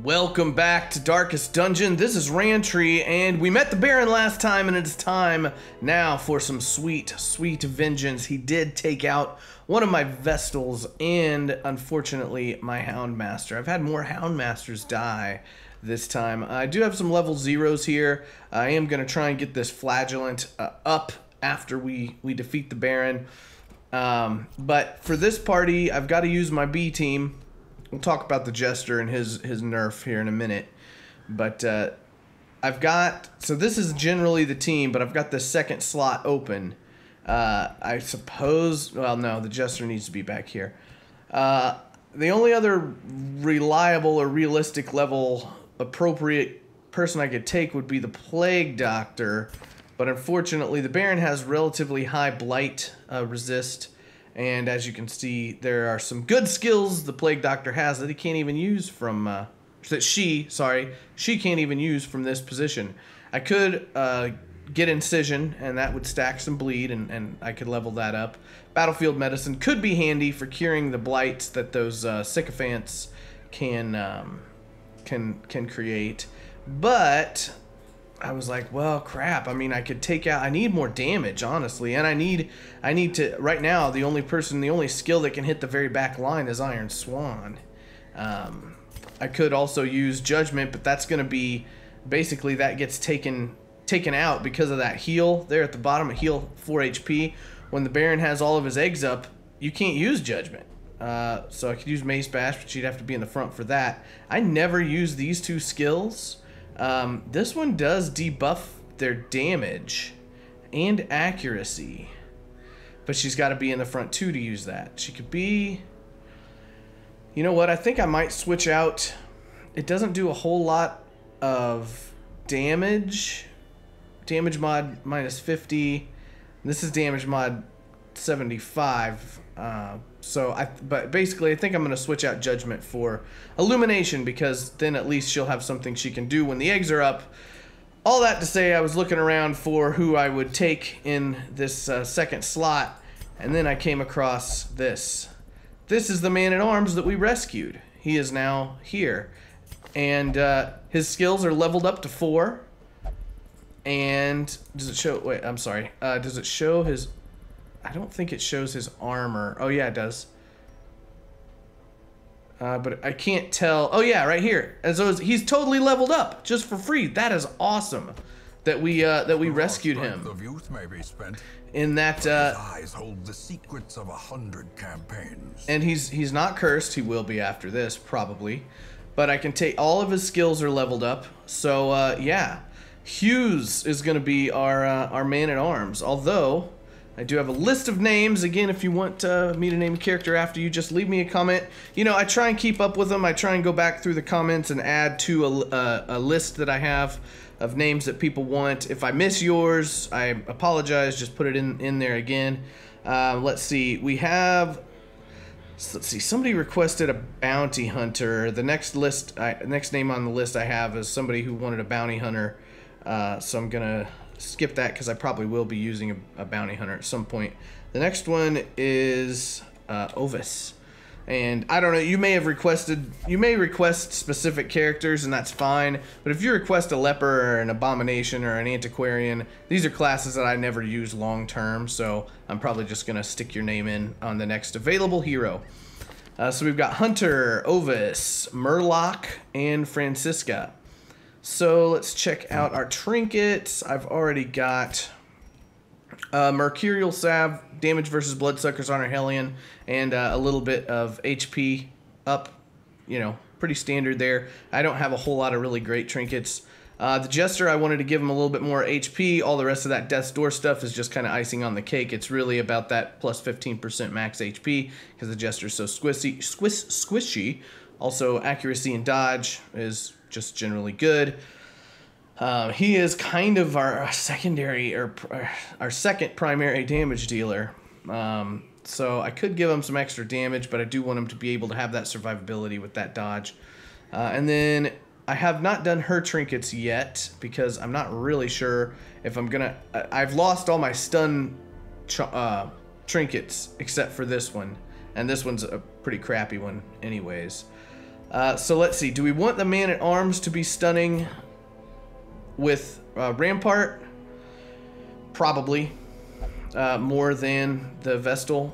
Welcome back to Darkest Dungeon. This is Rantry, and we met the Baron last time, and it's time now for some sweet, sweet vengeance. He did take out one of my Vestals and, unfortunately, my Houndmaster. I've had more Houndmasters die this time. I do have some level 0s here. I am going to try and get this Flagellant up after we defeat the Baron. But for this party, I've got to use my B team. We'll talk about the Jester and his nerf here in a minute. But I've got... So this is generally the team, but I've got the second slot open. I suppose... Well, no, the Jester needs to be back here. The only other reliable or realistic level appropriate person I could take would be the Plague Doctor. But unfortunately, the Baron has relatively high Blight resist. And as you can see, there are some good skills the Plague Doctor has that he can't even use from... she can't even use from this position. I could get Incision, and that would stack some bleed, and I could level that up. Battlefield Medicine could be handy for curing the blights that those sycophants can create. But I was like, well, crap. I mean, I could take out... I need more damage, honestly. And I need to... Right now, the only skill that can hit the very back line is Iron Swan. I could also use Judgment, but that's going to be... Basically, that gets taken out because of that heal. There at the bottom, a heal 4 HP. When the Baron has all of his eggs up, you can't use Judgment. So I could use Mace Bash, but you'd have to be in the front for that. I never use these two skills. This one does debuff their damage and accuracy, but she's got to be in the front too to use that. She could be... You know what? I think I might switch out. It doesn't do a whole lot of damage. Damage mod minus 50. This is damage mod 75. But basically I think I'm going to switch out Judgment for Illumination, because then at least she'll have something she can do when the eggs are up. All that to say, I was looking around for who I would take in this second slot, and then I came across this. This is the man-at-arms that we rescued. He is now here, and his skills are leveled up to 4. And does it show... Wait, I'm sorry. Does it show his... I don't think it shows his armor. Oh, yeah, it does. But I can't tell. Oh, yeah, right here. And so he's totally leveled up just for free. That is awesome that we rescued him. Of youth may be spent. In that... His eyes hold the secrets of 100 campaigns. And he's not cursed. He will be after this, probably. But I can take... All of his skills are leveled up. So, yeah. Hughes is going to be our man-at-arms. Although... I do have a list of names. Again, if you want me to name a character after you, just leave me a comment. You know, I try and keep up with them. I try and go back through the comments and add to a list that I have of names that people want. If I miss yours, I apologize. Just put it in there again. Let's see. We have... Let's see. Somebody requested a bounty hunter. The next name on the list I have is somebody who wanted a bounty hunter. So I'm gonna skip that because I probably will be using a bounty hunter at some point. The next one is Ovis, and I don't know, you may request specific characters, and that's fine, but if you request a leper or an abomination or an antiquarian, these are classes that I never use long term, so I'm probably just gonna stick your name in on the next available hero. So we've got Hunter, Ovis, Murloc, and Francisca. So let's check out our trinkets. I've already got Mercurial Salve, damage versus Bloodsuckers on our Hellion, and a little bit of HP up, you know, pretty standard there. I don't have a whole lot of really great trinkets. The Jester, I wanted to give him a little bit more HP. All the rest of that Death's Door stuff is just kind of icing on the cake. It's really about that plus 15% max HP, because the Jester's so squishy. Also, accuracy and dodge is just generally good. He is kind of our secondary, or our second primary damage dealer. So I could give him some extra damage, but I do want him to be able to have that survivability with that dodge. And then I have not done her trinkets yet, because I'm not really sure if I'm gonna... I've lost all my stun trinkets except for this one. And this one's a pretty crappy one anyways. So let's see. Do we want the man-at-arms to be stunning with Rampart? Probably. More than the Vestal.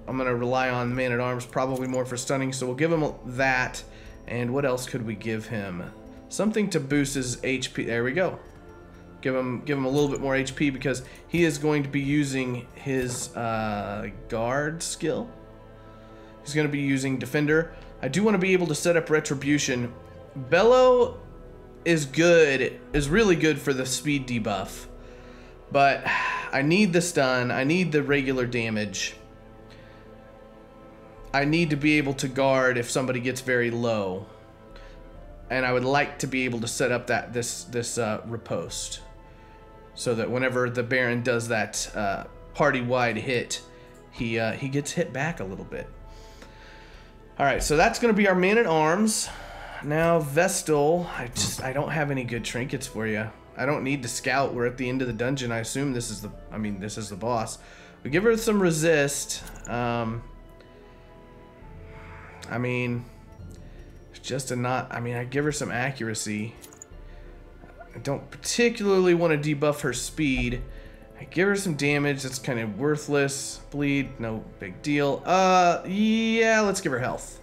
I'm going to rely on man-at-arms probably more for stunning, so we'll give him that. And what else could we give him? Something to boost his HP. There we go. Give him a little bit more HP because he is going to be using his guard skill. He's going to be using Defender. I do want to be able to set up Retribution. Bellow is good, is really good for the speed debuff. But I need the stun. I need the regular damage. I need to be able to guard if somebody gets very low. And I would like to be able to set up that this riposte. So that whenever the Baron does that party-wide hit, he gets hit back a little bit. Alright, so that's going to be our man-at-arms. Now, Vestal, I don't have any good trinkets for you. I don't need to scout. We're at the end of the dungeon. I assume this is the boss. We give her some resist. I give her some accuracy. I don't particularly want to debuff her speed. I give her some damage. That's kind of worthless. Bleed, no big deal. Yeah, let's give her health.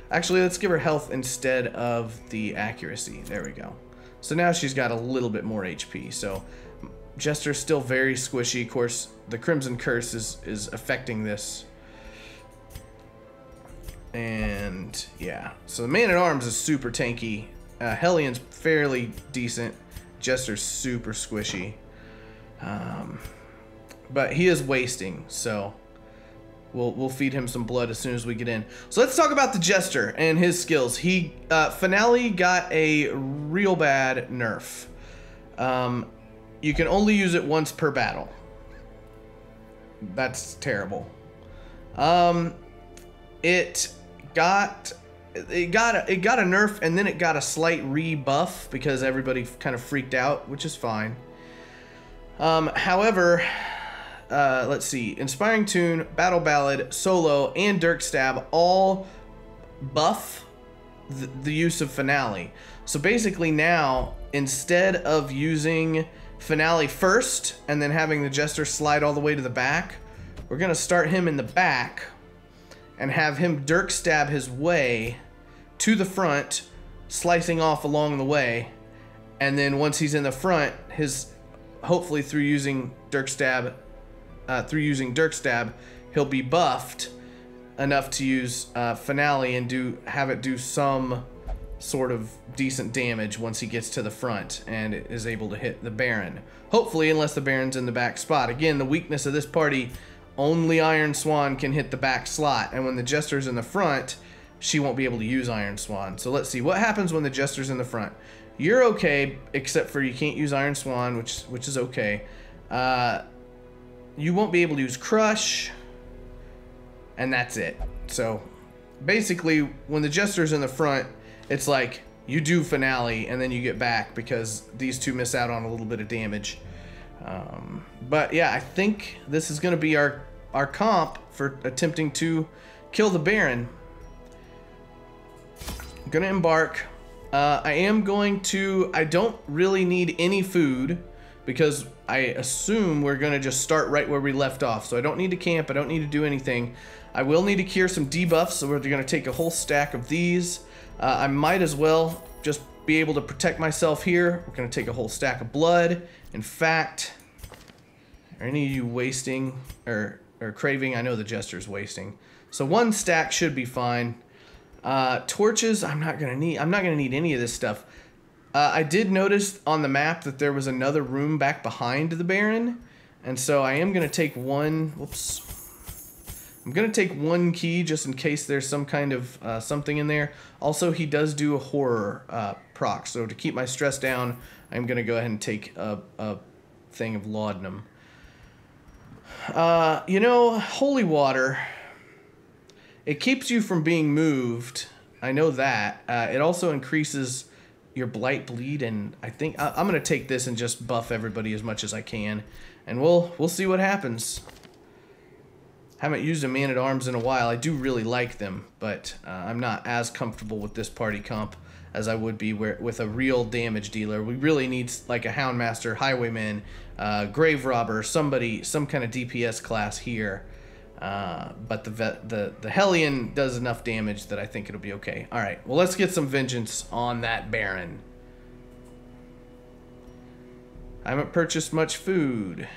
Actually, let's give her health instead of the accuracy. There we go. So now she's got a little bit more HP. So Jester's still very squishy. Of course, the Crimson Curse is affecting this. And yeah, so the man-at-arms is super tanky. Hellions fairly decent. Jester's super squishy. But he is wasting, so we'll feed him some blood as soon as we get in. So let's talk about the Jester and his skills. He Finale got a real bad nerf. You can only use it once per battle. That's terrible. It got a nerf and then it got a slight rebuff because everybody kind of freaked out, which is fine. However, let's see. Inspiring Tune, Battle Ballad, Solo, and Dirk Stab all buff the use of Finale. So basically now, instead of using Finale first and then having the Jester slide all the way to the back, we're going to start him in the back and have him Dirk Stab his way to the front, slicing off along the way. And then once he's in the front, hopefully through using Dirk Stab, he'll be buffed enough to use Finale and have it do some sort of decent damage once he gets to the front and is able to hit the Baron. Hopefully, unless the Baron's in the back spot. Again, the weakness of this party, only Iron Swan can hit the back slot, and when the Jester's in the front, she won't be able to use Iron Swan. So let's see what happens when the Jester's in the front. You're okay, except for you can't use Iron Swan, which is okay. You won't be able to use Crush, and that's it. So basically, when the Jester's in the front, it's like you do Finale and then you get back because these two miss out on a little bit of damage. But yeah, I think this is going to be our comp for attempting to kill the Baron. I'm going to embark. I don't really need any food because I assume we're going to just start right where we left off. So I don't need to camp. I don't need to do anything. I will need to cure some debuffs, so we're going to take a whole stack of these. I might as well just be able to protect myself here. We're going to take a whole stack of blood. In fact, are any of you wasting or craving? I know the Jester's wasting. So one stack should be fine. Torches, I'm not gonna need any of this stuff. I did notice on the map that there was another room back behind the Baron, and so I am gonna take one. Whoops. I'm gonna take one key just in case there's some kind of something in there. Also, he does do a horror proc, so to keep my stress down, I'm gonna go ahead and take a thing of laudanum. Holy water. It keeps you from being moved. I know that. It also increases your blight bleed, and I think I'm gonna take this and just buff everybody as much as I can, and we'll see what happens. Haven't used a man-at-arms in a while. I do really like them, but I'm not as comfortable with this party comp as I would be with a real damage dealer. We really need like a Houndmaster, Highwayman, Grave Robber, some kind of DPS class here. But the Hellion does enough damage that I think it'll be okay. All right, well, let's get some vengeance on that Baron. I haven't purchased much food.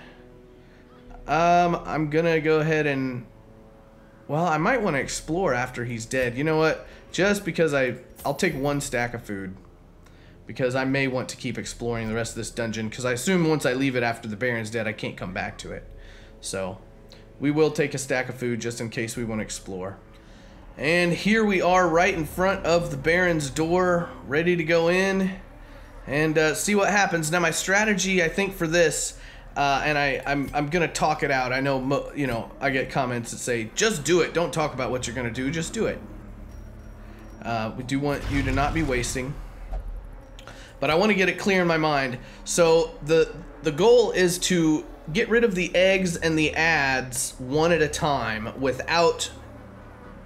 I'm gonna go ahead and, well, I might want to explore after he's dead. You know what? Just because I'll take 1 stack of food, because I may want to keep exploring the rest of this dungeon, because I assume once I leave it after the Baron's dead, I can't come back to it. So we will take a stack of food just in case we want to explore. And here we are right in front of the Baron's door, ready to go in and see what happens. Now my strategy, I think, for this, and I'm gonna talk it out. I know, you know, I get comments that say, just do it, don't talk about what you're gonna do, just do it. We do want you to not be wasting, but I want to get it clear in my mind. So the goal is to get rid of the eggs and the ads one at a time without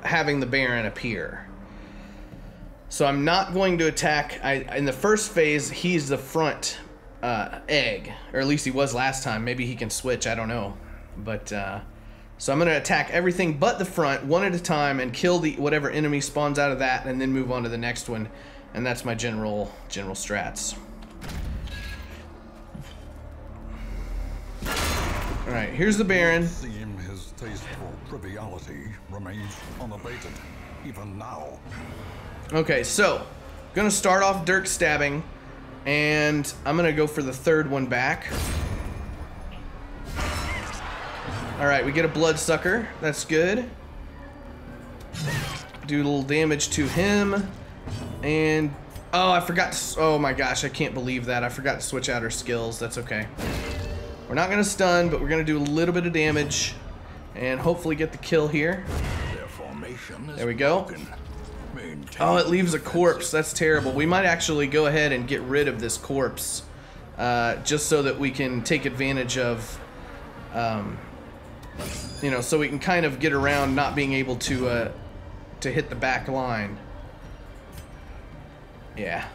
having the Baron appear. So I'm not going to attack. In the first phase, he's the front egg, or at least he was last time. Maybe he can switch, I don't know. But so I'm going to attack everything but the front one at a time and kill whatever enemy spawns out of that, and then move on to the next one. And that's my general strats. All right, here's the Baron. His taste for triviality remains unabated even now. Okay, so gonna start off dirk stabbing, and I'm gonna go for the third one back. All right, we get a bloodsucker. That's good. Do a little damage to him, and oh, I forgot to. Oh my gosh, I can't believe that. I forgot to switch out her skills. That's okay. We're not gonna stun, but we're gonna do a little bit of damage, and hopefully get the kill here. Their formation is there we go. broken. Oh, it leaves a corpse. That's terrible. We might actually go ahead and get rid of this corpse, just so that we can take advantage of, you know, so we can kind of get around not being able to hit the back line. Yeah,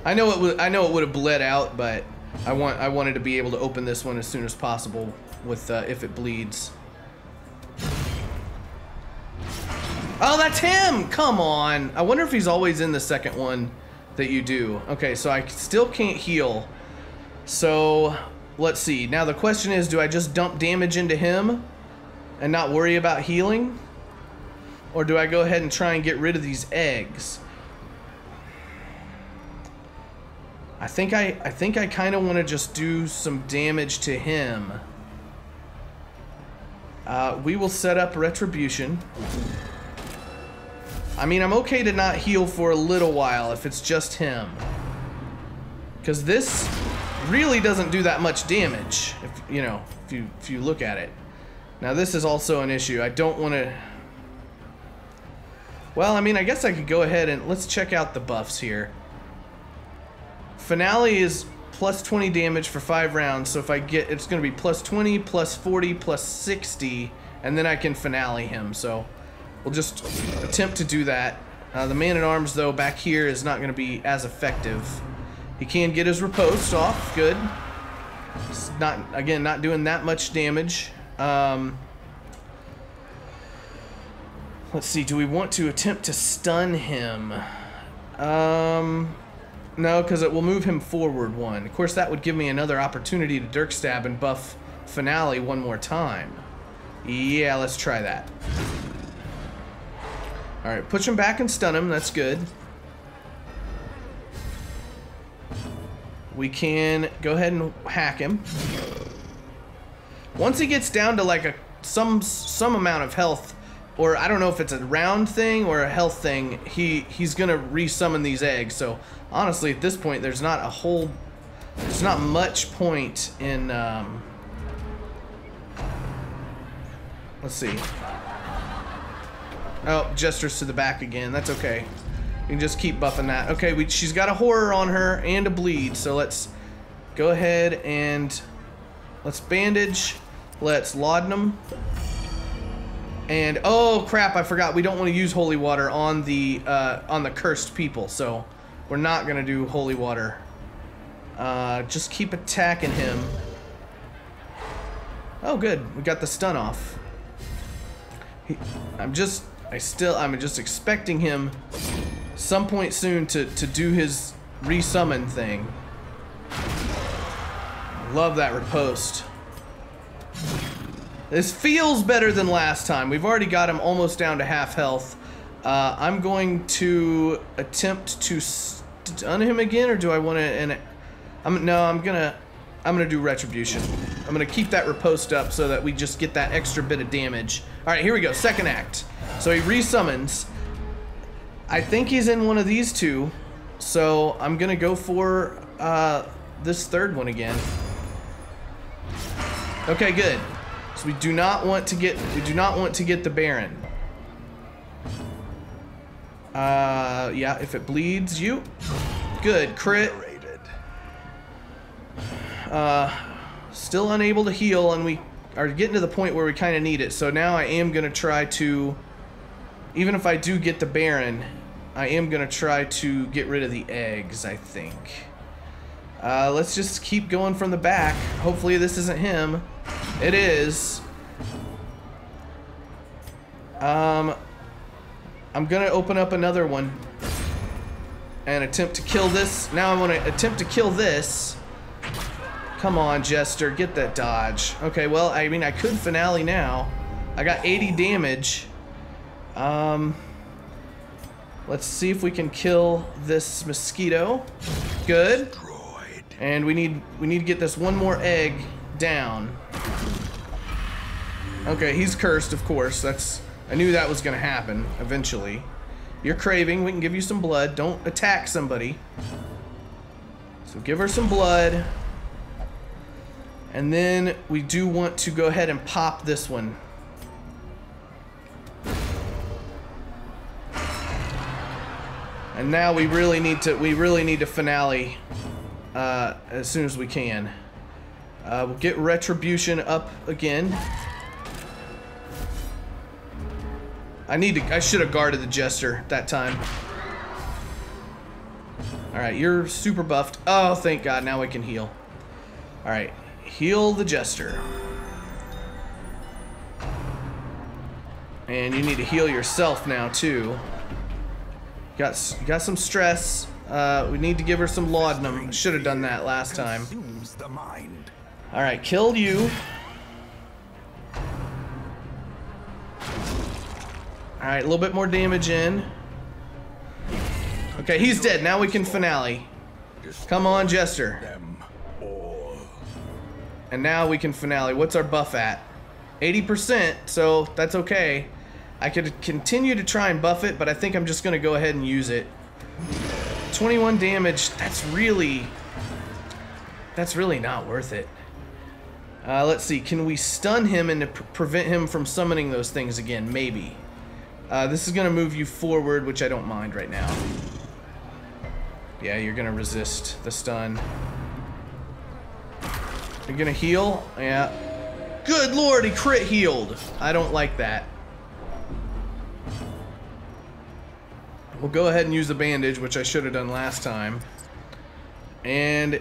I know it would have bled out, but I wanted to be able to open this one as soon as possible with if it bleeds. Oh, that's him! Come on! I wonder if he's always in the second one that you do. Okay, so I still can't heal. So, let's see. Now the question is, do I just dump damage into him and not worry about healing? Or do I go ahead and try and get rid of these eggs? I think I kind of want to just do some damage to him. We will set up Retribution. I mean, I'm okay to not heal for a little while if it's just him, because this really doesn't do that much damage, if you look at it. Now this is also an issue. I don't want to. Well, I mean, I guess I could go ahead and let's check out the buffs here. Finale is plus 20 damage for 5 rounds, so if I get, it's going to be plus 20, plus 40, plus 60, and then I can finale him. So we'll just attempt to do that. The man-at-arms, though, back here is not going to be as effective. He can get his riposte off. Good. It's not, again, not doing that much damage. Let's see. Do we want to attempt to stun him? No, because it will move him forward 1. Of course, that would give me another opportunity to dirk stab and buff finale 1 more time. Yeah, let's try that. Alright, push him back and stun him. That's good. We can go ahead and hack him. Once he gets down to like some amount of health, or I don't know if it's a round thing or a health thing, he's gonna resummon these eggs. So honestly, at this point, there's not much point in. Let's see. Oh, gestures to the back again. That's okay. You can just keep buffing that. Okay, she's got a horror on her and a bleed, so let's go ahead and let's bandage. Let's laudanum. And oh crap, I forgot we don't want to use holy water on the cursed people, so we're not gonna do holy water. Just keep attacking him. Oh good, we got the stun off. I'm just expecting him some point soon to do his resummon thing. Love that riposte. This feels better than last time. We've already got him almost down to half health. I'm going to attempt to stun him again, or do I want to? I'm gonna do retribution. I'm gonna keep that riposte up so that we just get that extra bit of damage. All right, here we go. Second act. So he resummons. I think he's in one of these two, so I'm gonna go for this third one again. Okay, good. So we do not want to get the Baron. Yeah, if it bleeds you. Good, crit. Still unable to heal, and we are getting to the point where we kind of need it. So now I am gonna try to, even if I do get the Baron, I am gonna try to get rid of the eggs, I think. Let's just keep going from the back. Hopefully this isn't him. It is. I'm gonna open up another one and attempt to kill this. Now I want to attempt to kill this. Come on, Jester, get that dodge. Okay, well, I mean, I could finale now. I got 80 damage. Let's see if we can kill this mosquito. Good. And we need to get this one more egg down. Okay, he's cursed, of course. I knew that was gonna happen eventually. You're craving, we can give you some blood. Don't attack somebody. So give her some blood. And then we do want to go ahead and pop this one. And now we really need to finale as soon as we can. We'll get retribution up again. I should have guarded the Jester that time. Alright, you're super buffed. Oh, thank God, now we can heal. Alright, heal the Jester. And you need to heal yourself now, too. Got some stress. We need to give her some laudanum. Should have done that last time. Alright, killed you. Alright, a little bit more damage in. Okay, he's dead. Now we can finale. Come on, Jester. And now we can finale. What's our buff at? 80%, so that's okay. I could continue to try and buff it, but I think I'm just going to go ahead and use it. 21 damage. That's really not worth it. Let's see. Can we stun him and prevent him from summoning those things again? Maybe. This is going to move you forward, which I don't mind right now. Yeah, you're going to resist the stun. You're going to heal? Yeah. Good lord, he crit healed. I don't like that. We'll go ahead and use the bandage, which I should have done last time. And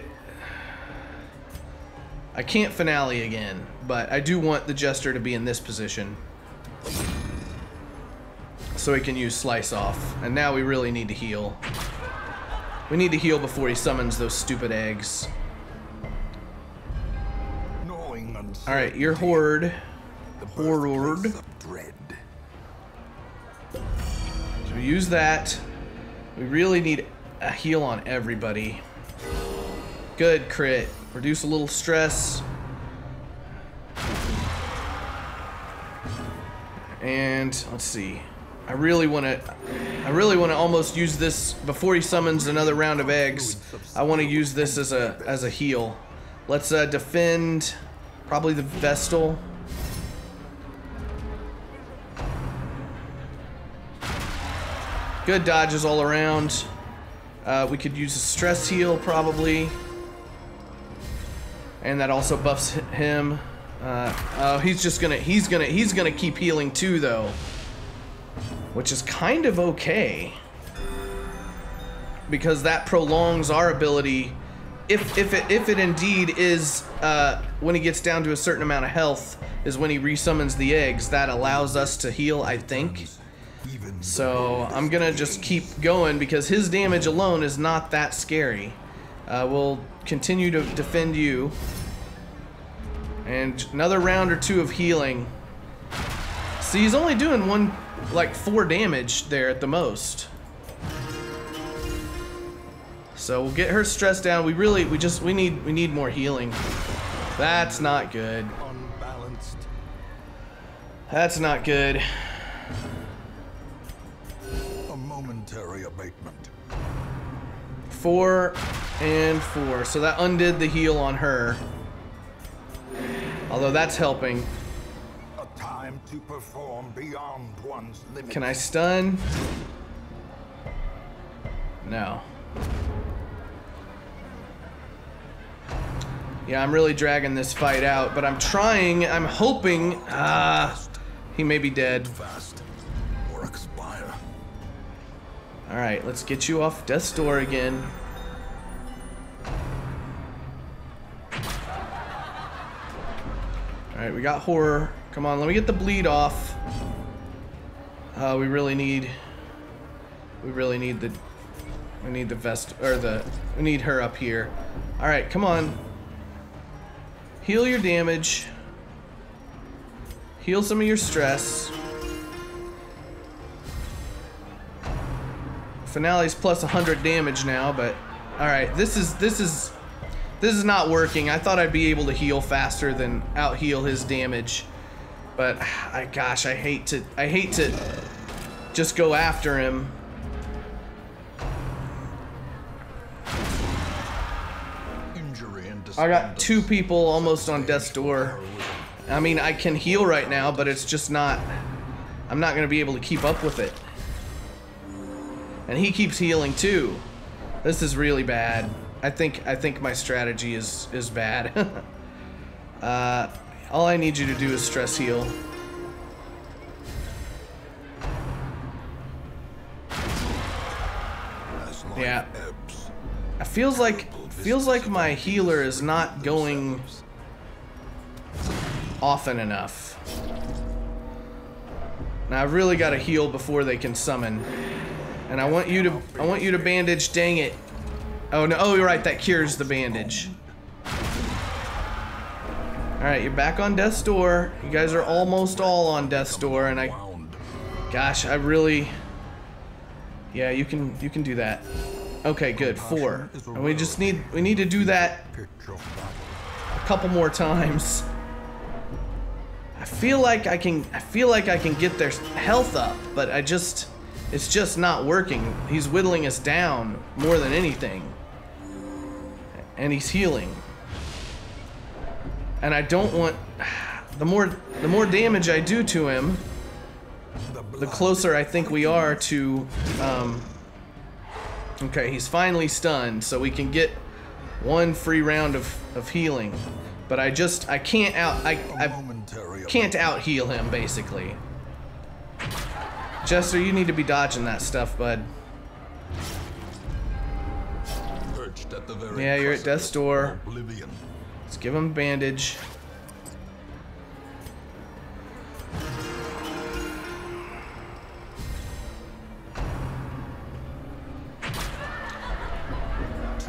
I can't finale again, but I do want the Jester to be in this position so he can use Slice Off. And now we really need to heal. We need to heal before he summons those stupid eggs. Alright, you're Horde. Horde. So we use that. We really need a heal on everybody. Good crit. Reduce a little stress. And let's see. I really want to almost use this before he summons another round of eggs. I want to use this as a heal. Let's defend probably the Vestal. Good dodges all around. We could use a stress heal probably. And that also buffs him. Oh, he's gonna keep healing too, though, which is kind of okay because that prolongs our ability. If it indeed is when he gets down to a certain amount of health is when he resummons the eggs, that allows us to heal, I think. So I'm gonna just keep going because his damage alone is not that scary. We'll continue to defend you. And another round or two of healing. See, he's only doing 4 damage there at the most. So we'll get her stress down. We need more healing. That's not good. Unbalanced. That's not good. A momentary abatement. 4 and 4. So that undid the heal on her. Although that's helping. A time to perform beyond one's limits. Can I stun? No. Yeah, I'm really dragging this fight out, but I'm trying, I'm hoping, he may be dead. Fast or expire. Alright, let's get you off death's door again. Alright, we got horror. Come on, let me get the bleed off. We need the vest, or we need her up here. Alright, come on. Heal your damage. Heal some of your stress. Finale's plus 100 damage now, but alright, this is not working. I thought I'd be able to heal faster than out heal his damage. But gosh, I hate to just go after him. I got 2 people almost on death's door. I mean, I can heal right now, but it's just not, I'm not gonna be able to keep up with it. And he keeps healing too. This is really bad. I think my strategy is bad. All I need you to do is stress heal. Yeah. It feels like my healer is not going often enough. Now I've really got to heal before they can summon. And I want you to bandage, dang it. Oh no, oh you're right, that cures the bandage. Alright, you're back on death's door. You guys are almost all on death's door, and gosh, I really, yeah, you can do that. Okay, good, 4. And we need to do that a couple more times. I feel like I can get their health up, but it's just not working. He's whittling us down more than anything. And he's healing. And I don't want, the more damage I do to him, the closer I think we are to, okay, he's finally stunned, so we can get 1 free round of healing. But I can't out heal him, basically. Jester, you need to be dodging that stuff, bud. Yeah, you're at death's door. Let's give him a bandage.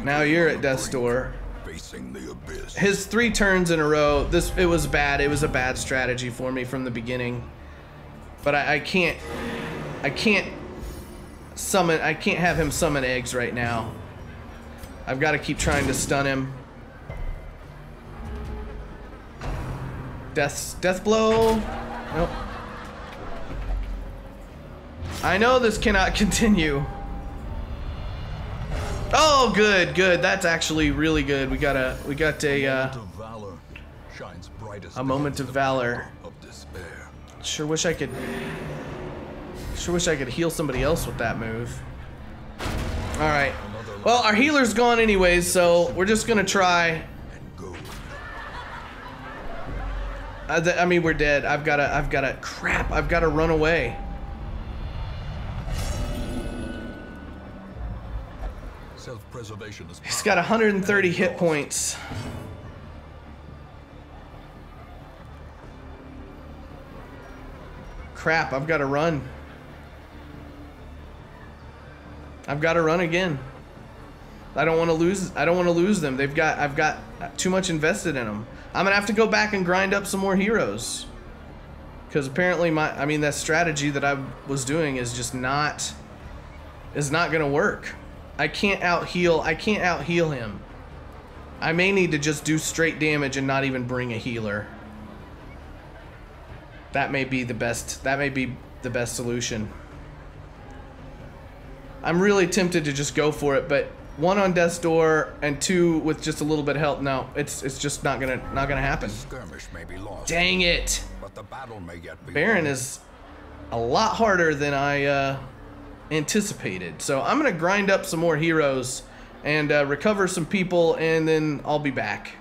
Now you're at death's door. His 3 turns in a row. It was bad. It was a bad strategy for me from the beginning. But I can't have him summon eggs right now. I've got to keep trying to stun him. Death blow. Nope. I know this cannot continue. Oh, good. That's actually really good. We got a moment of valor. Sure wish I could heal somebody else with that move. All right. Well, our healer's gone anyways, so we're just gonna try. I mean, we're dead. I've gotta run away. Self-preservation is He's got 130 hit points. Crap, I've got to run. I've got to run again. I don't want to lose them. I've got too much invested in them. I'm going to have to go back and grind up some more heroes. Cuz apparently that strategy that I was doing is just not going to work. I can't out heal him. I may need to just do straight damage and not even bring a healer. That may be the best solution. I'm really tempted to just go for it, but 1 on death's door and 2 with just a little bit of help. No, it's just not gonna happen. skirmish may be lost, Dang it! but the battle may yet be Baron won. is a lot harder than I anticipated. So I'm gonna grind up some more heroes and recover some people, and then I'll be back.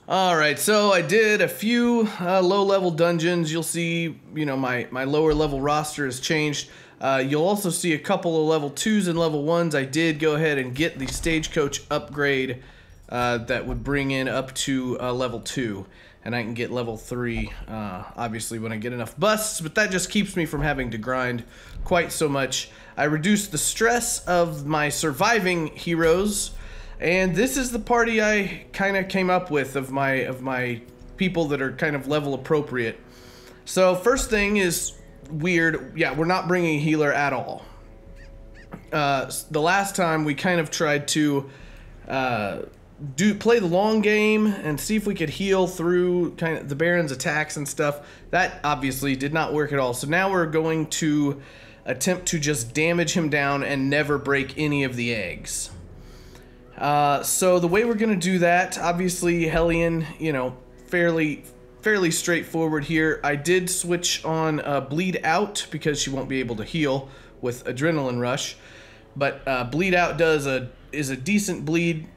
Alright, so I did a few low-level dungeons. You'll see, my lower-level roster has changed. You'll also see a couple of level 2s and level 1s. I did go ahead and get the stagecoach upgrade that would bring in up to level 2. And I can get level 3, obviously, when I get enough busts. But that just keeps me from having to grind quite so much. I reduced the stress of my surviving heroes. And this is the party I kind of came up with of my people that are kind of level appropriate. So first thing is weird. Yeah, we're not bringing a healer at all. The last time we kind of tried to play the long game and see if we could heal through kind of the Baron's attacks and stuff. That obviously did not work at all. So now we're going to attempt to just damage him down and never break any of the eggs. So the way we're gonna do that, obviously Hellion, fairly straightforward here. I did switch on Bleed Out because she won't be able to heal with Adrenaline Rush, but Bleed Out is a decent bleed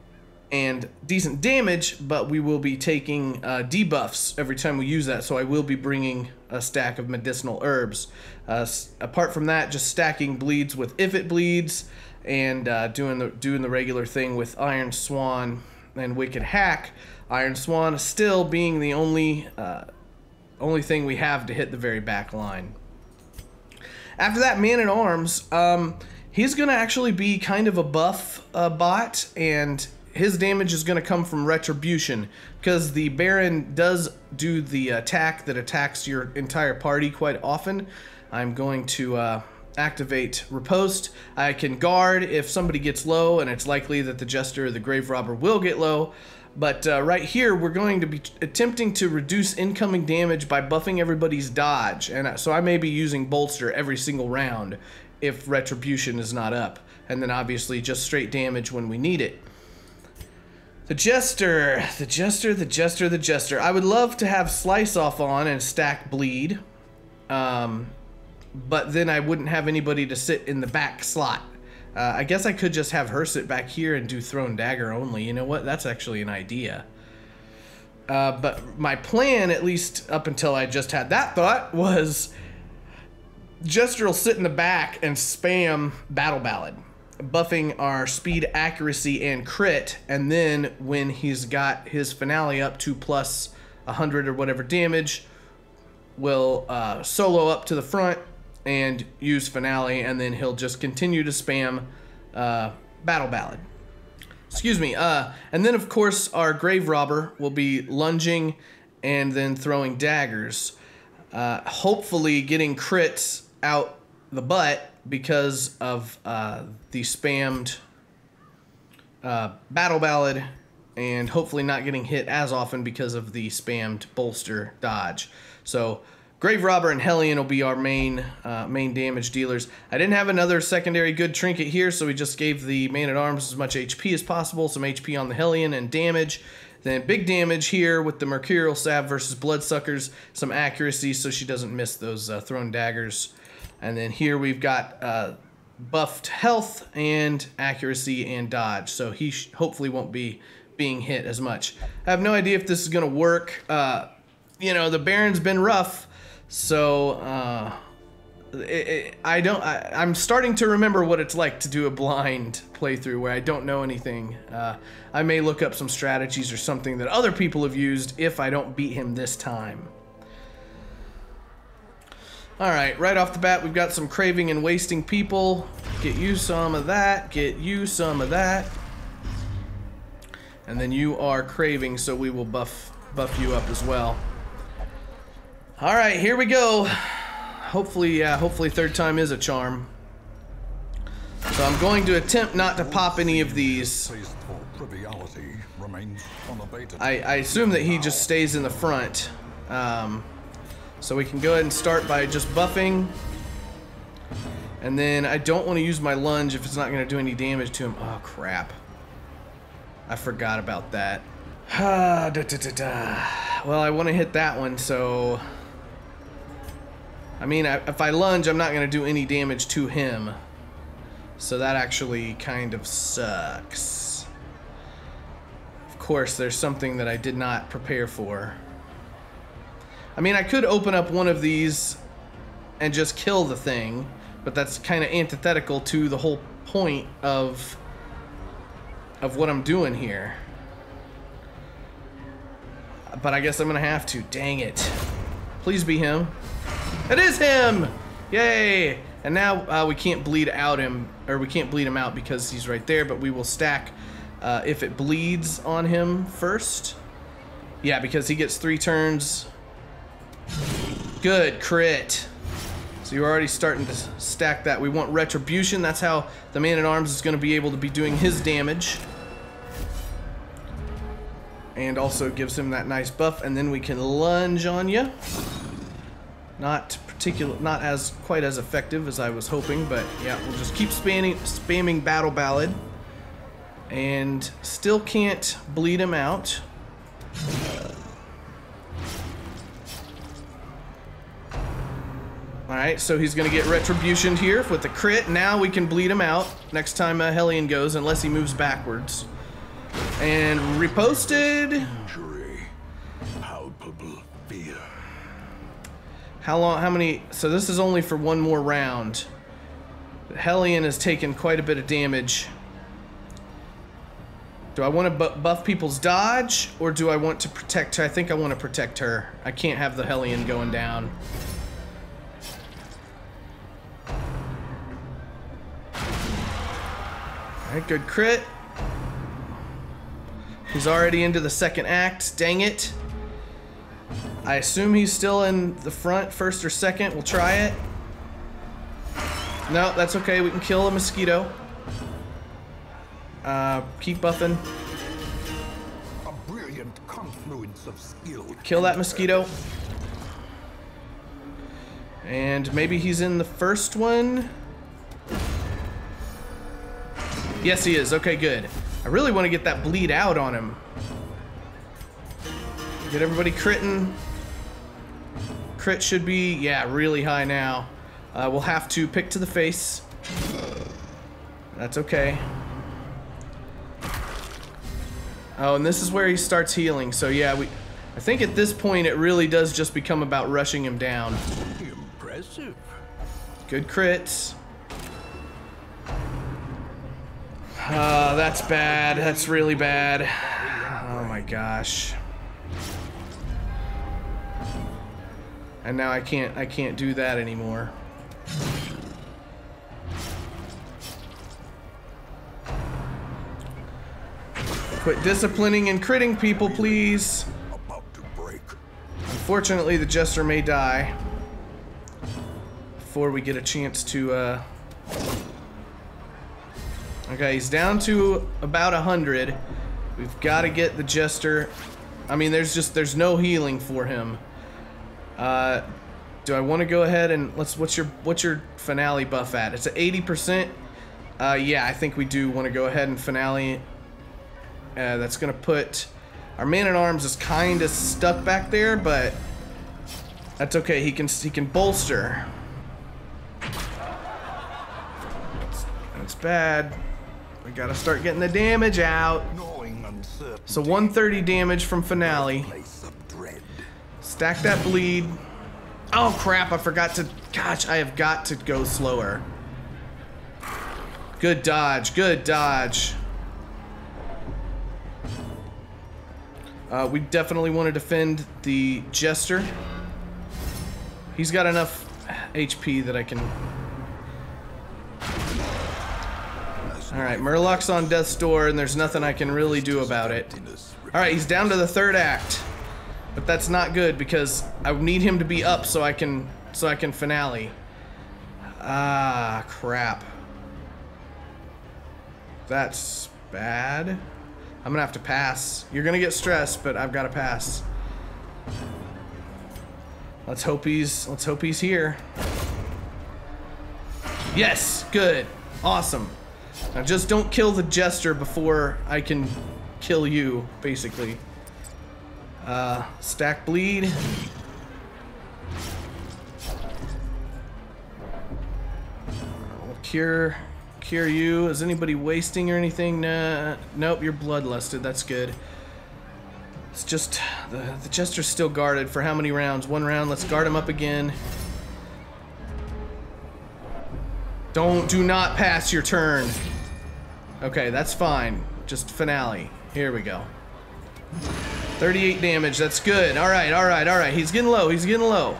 and decent damage, but we will be taking debuffs every time we use that, so I will be bringing a stack of medicinal herbs. Apart from that, just stacking bleeds with If It Bleeds, and doing the regular thing with Iron Swan and Wicked Hack. Iron Swan still being the only thing we have to hit the very back line. After that, Man-at-Arms, he's gonna actually be kind of a buff bot, and his damage is gonna come from Retribution, because the Baron does do the attack that attacks your entire party quite often. I'm going to activate Riposte. I can guard if somebody gets low, and it's likely that the Jester or the Grave Robber will get low. But right here, we're going to be attempting to reduce incoming damage by buffing everybody's dodge. And so I may be using Bolster every single round if Retribution is not up. And then obviously just straight damage when we need it. The Jester. I would love to have Slice Off on and stack Bleed. But then I wouldn't have anybody to sit in the back slot. I guess I could just have her sit back here and do Thrown Dagger only. You know what? That's actually an idea. But my plan, at least up until I just had that thought, was Jester will sit in the back and spam Battle Ballad, buffing our speed, accuracy, and crit. And then when he's got his finale up to plus 100 or whatever damage, we'll solo up to the front and use finale, and then he'll just continue to spam Battle Ballad. Excuse me. And then, of course, our Grave Robber will be lunging and then throwing daggers. Hopefully getting crits out the butt because of the spammed Battle Ballad, and hopefully not getting hit as often because of the spammed Bolster dodge. So Grave Robber and Hellion will be our main damage dealers. I didn't have another secondary good trinket here, so we just gave the Man-at-Arms as much HP as possible, some HP on the Hellion and damage. Then big damage here with the Mercurial Salve versus Bloodsuckers, some accuracy so she doesn't miss those thrown daggers. And then here we've got buffed health and accuracy and dodge, so he hopefully won't be being hit as much. I have no idea if this is going to work. you know, the Baron's been rough, so I'm starting to remember what it's like to do a blind playthrough where I don't know anything. I may look up some strategies or something that other people have used if I don't beat him this time. Alright, right off the bat, we've got some craving and wasting people. Get you some of that, get you some of that. And then you are craving, so we will buff you up as well. Alright, here we go. Hopefully third time is a charm. So I'm going to attempt not to pop any of these. I assume that he just stays in the front. So we can go ahead and start by just buffing. And then I don't want to use my lunge if it's not going to do any damage to him. Oh, crap. I forgot about that. Well, I want to hit that one, so... I mean, if I lunge, I'm not going to do any damage to him. So that actually kind of sucks. Of course, there's something that I did not prepare for. I mean, I could open up one of these and just kill the thing, but that's kind of antithetical to the whole point of what I'm doing here. But I guess I'm gonna have to. Dang it. Please be him. It is him! Yay! And now we can't bleed out him, or we can't bleed him out because he's right there, but we will stack if it bleeds on him first. Yeah, because he gets 3 turns. Good, crit. So you're already starting to stack that. We want retribution. That's how the man-at-arms is going to be able to be doing his damage. And also gives him that nice buff. And then we can lunge on you. Not as quite as effective as I was hoping, but yeah, we'll just keep spamming Battle Ballad. And still can't bleed him out. Alright, so he's going to get retribution here with the crit. Now we can bleed him out next time Hellion goes, unless he moves backwards. And reposted. Injury, palpable fear. How long? How many? So this is only for one more round. Hellion has taken quite a bit of damage. Do I want to buff people's dodge, or do I want to protect her? I think I want to protect her. I can't have the Hellion going down. Alright, good crit. He's already into the second act. Dang it. I assume he's still in the front, first or second. We'll try it. No, that's okay. We can kill a mosquito. Keep buffing. A brilliant confluence of skill. Kill that mosquito. And maybe he's in the first one. Yes, he is. Okay, good. I really want to get that bleed out on him. Get everybody critting. Crit should be, yeah, really high now. We'll have to pick to the face. That's okay. Oh, and this is where he starts healing. So yeah, I think at this point it really does just become about rushing him down. Impressive. Good crits. That's bad. That's really bad. Oh my gosh. And now I can't do that anymore. Quit disciplining and critting people, please. About to break. Unfortunately, the Jester may die before we get a chance to Okay, he's down to about 100. We've got to get the Jester. I mean, there's no healing for him. Do I want to go ahead and what's your finale buff at? It's at 80%. Yeah, I think we do want to go ahead and finale. That's gonna put our man-at-arms is kind of stuck back there, but that's okay. He can bolster. That's bad. We gotta start getting the damage out. So 130 damage from finale. Stack that bleed. Oh crap, I forgot to, gosh, I have got to go slower. Good dodge, good dodge. We definitely want to defend the Jester. He's got enough HP that I can... Alright, Murloc's on death's door and there's nothing I can really do about it. Alright, he's down to the third act. But that's not good because I need him to be up so I can finale. Ah, crap. That's bad. I'm gonna have to pass. You're gonna get stressed, but I've gotta pass. Let's hope he's here. Yes, good. Awesome. Now just don't kill the Jester before I can kill you, basically. Stack bleed. We'll cure you. Is anybody wasting or anything? Nah. Nope, you're bloodlusted. That's good. It's just the Jester's still guarded for how many rounds? 1 round. Let's guard him up again. Do not pass your turn. Okay, that's fine. Just finale. Here we go. 38 damage. That's good. All right, all right, all right. He's getting low. He's getting low.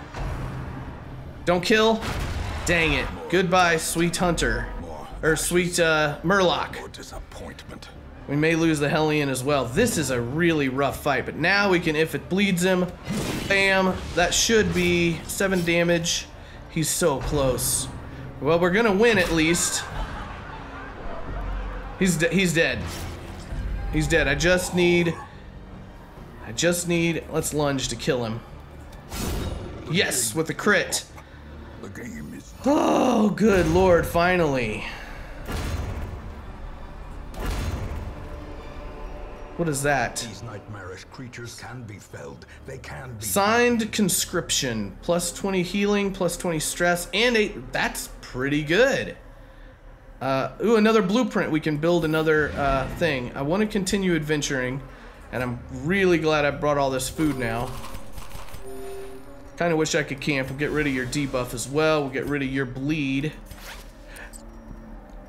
Don't kill. Dang it. Goodbye, sweet hunter. Or sweet Murloc. More disappointment. We may lose the Hellion as well. This is a really rough fight, but now we can, if it bleeds him, bam, that should be 7 damage. He's so close. Well, we're gonna win at least. He's dead. He's dead. I just need, let's lunge to kill him. Yes, with the crit. The game is... Oh, good lord, finally. What is that? These nightmarish creatures can be felled. They can be... Signed conscription. Plus 20 healing, plus 20 stress, and 8... That's pretty good. Ooh, another blueprint. We can build another thing. I want to continue adventuring, and I'm really glad I brought all this food now. Kind of wish I could camp. We'll get rid of your debuff as well. We'll get rid of your bleed.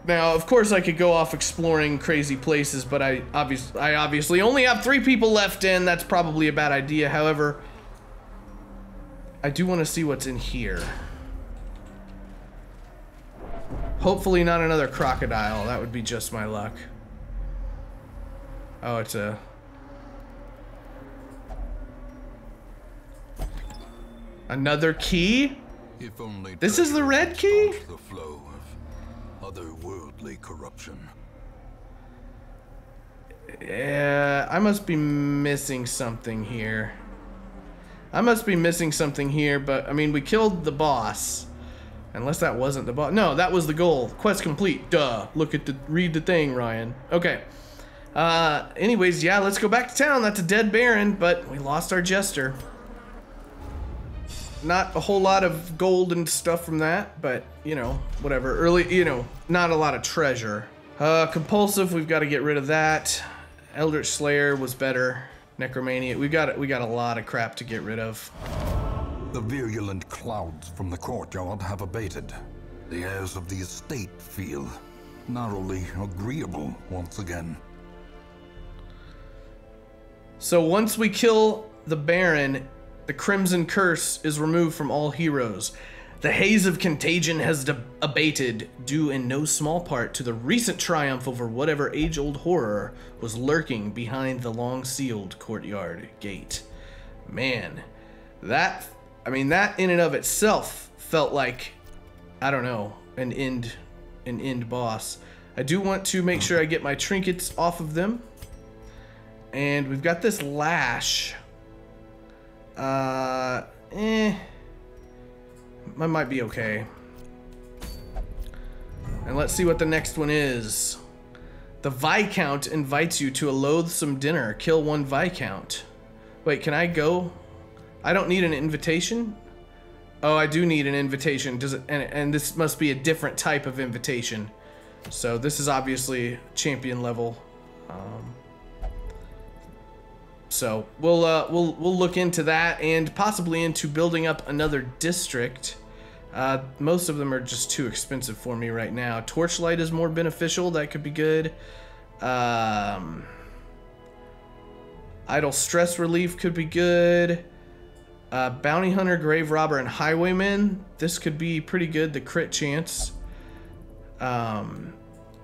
Now, of course, I could go off exploring crazy places, but I obviously only have 3 people left in. That's probably a bad idea. However, I do want to see what's in here. Hopefully not another crocodile. That would be just my luck. Oh, it's a... Another key? If only this is the red key? The flow of otherworldly corruption. Yeah, I must be missing something here. I must be missing something here, but I mean, we killed the boss. Unless that wasn't the boss. No, that was the goal. Quest complete. Duh. Read the thing, Ryan. Okay. Anyways, yeah, let's go back to town. That's a dead Baron, but we lost our Jester. Not a whole lot of gold and stuff from that, but, you know, whatever. Not a lot of treasure. Compulsive, we've got to get rid of that. Eldritch Slayer was better. Necromania, we got a lot of crap to get rid of. The virulent clouds from the courtyard have abated. The airs of the estate feel narrowly agreeable once again. So once we kill the Baron, the Crimson Curse is removed from all heroes. The haze of contagion has abated, due in no small part to the recent triumph over whatever age-old horror was lurking behind the long-sealed courtyard gate. Man, that in and of itself felt like, I don't know, an end boss. I do want to make sure I get my trinkets off of them. And we've got this lash. I might be okay. And let's see what the next one is. The Viscount invites you to a loathsome dinner. Kill 1 Viscount. Wait, can I go? I don't need an invitation? Oh, I do need an invitation. Does it? And this must be a different type of invitation. So this is obviously champion level. So we'll look into that and possibly into building up another district. Most of them are just too expensive for me right now. Torchlight is more beneficial. That could be good. Idle stress relief could be good. Bounty hunter, grave robber, and highwayman. This could be pretty good. The crit chance.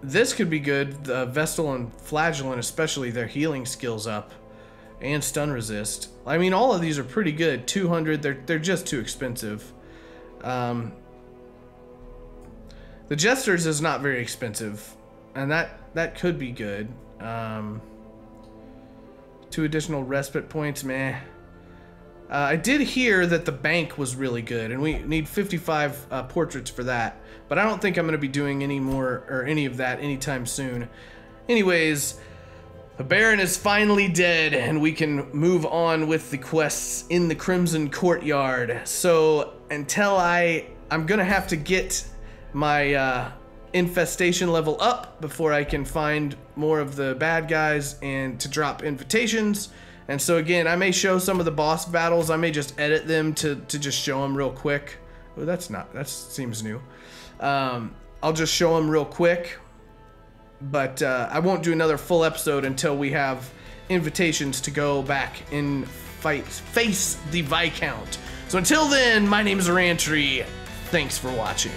This could be good. The Vestal and Flagellant, especially their healing skills up. And stun resist. I mean, all of these are pretty good. 200, they're just too expensive. The Jesters is not very expensive, and that could be good. 2 additional respite points, meh. I did hear that the bank was really good, and we need 55 portraits for that. But I don't think I'm going to be doing any more or any of that anytime soon. Anyways, the Baron is finally dead, and we can move on with the quests in the Crimson Courtyard. So until I'm gonna have to get my infestation level up before I can find more of the bad guys and to drop invitations. And so again, I may show some of the boss battles. I may just edit them to just show them real quick. Oh, that seems new. I'll just show them real quick. But I won't do another full episode until we have invitations to go back and face the Viscount. So until then, my name is Rantry. Thanks for watching.